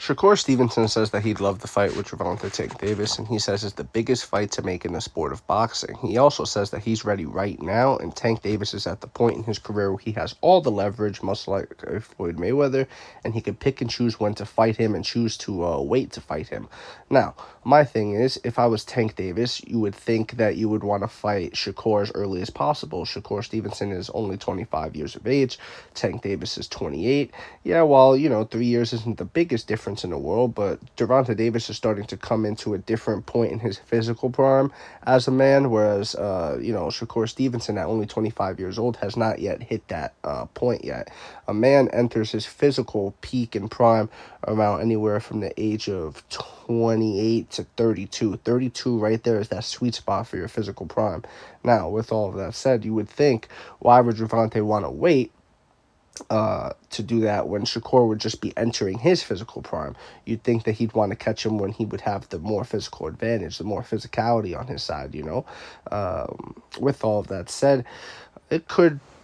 Shakur Stevenson says that he'd love the fight with Gervonta Tank Davis, and he says it's the biggest fight to make in the sport of boxing. He also says that he's ready right now, and Tank Davis is at the point in his career where he has all the leverage, much like Floyd Mayweather, and he can pick and choose when to fight him and choose to wait to fight him. Now, my thing is, if I was Tank Davis, you would think that you would want to fight Shakur as early as possible. Shakur Stevenson is only 25 years of age. Tank Davis is 28. Yeah, well, 3 years isn't the biggest difference in the world, but Gervonta Davis is starting to come into a different point in his physical prime as a man, whereas, Shakur Stevenson at only 25 years old has not yet hit that point yet. A man enters his physical peak and prime around anywhere from the age of 28 to 32. 32 right there is that sweet spot for your physical prime. Now, with all of that said, you would think, why would Gervonta want to wait to do that when Shakur would just be entering his physical prime? You'd think that he'd want to catch him when he would have the more physical advantage, the more physicality on his side, With all of that said,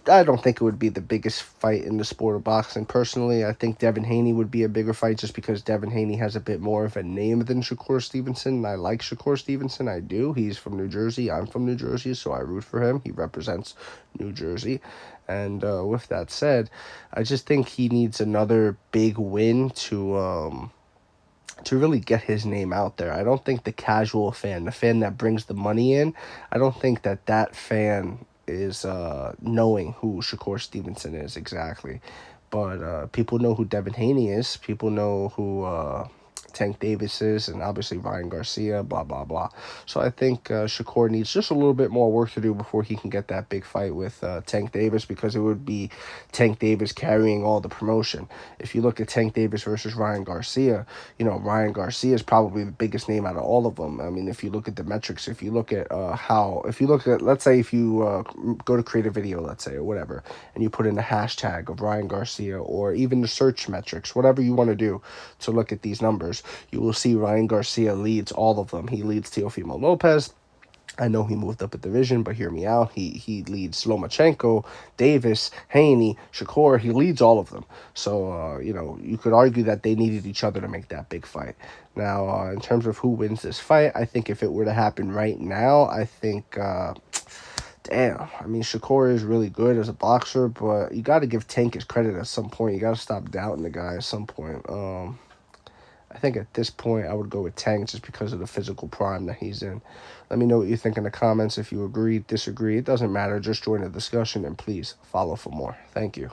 I don't think it would be the biggest fight in the sport of boxing. Personally, I think Devin Haney would be a bigger fight just because Devin Haney has a bit more of a name than Shakur Stevenson. I like Shakur Stevenson. I do. He's from New Jersey. I'm from New Jersey, so I root for him. He represents New Jersey. And with that said, I just think he needs another big win to really get his name out there. I don't think the casual fan, the fan that brings the money in, I don't think that fan is knowing who Shakur Stevenson is exactly. But people know who Devin Haney is. People know who Tank Davis is, and obviously Ryan Garcia, blah, blah, blah. So I think Shakur needs just a little bit more work to do before he can get that big fight with Tank Davis, because it would be Tank Davis carrying all the promotion. If you look at Tank Davis versus Ryan Garcia, Ryan Garcia is probably the biggest name out of all of them. I mean, if you look at the metrics, if you look at let's say if you go to create a video, let's say, or whatever, and you put in the hashtag of Ryan Garcia, or even the search metrics, whatever you want to do to look at these numbers, you will see Ryan Garcia leads all of them. He leads Teofimo Lopez. I know he moved up a division, but hear me out. He leads Lomachenko, Davis, Haney, Shakur. He leads all of them. So, you could argue that they needed each other to make that big fight. Now, in terms of who wins this fight, I think if it were to happen right now, I think... Shakur is really good as a boxer, but you got to give Tank his credit at some point. You got to stop doubting the guy at some point. I think at this point I would go with Tank just because of the physical prime that he's in. Let me know what you think in the comments. If you agree, disagree, it doesn't matter. Just join the discussion, and please follow for more. Thank you.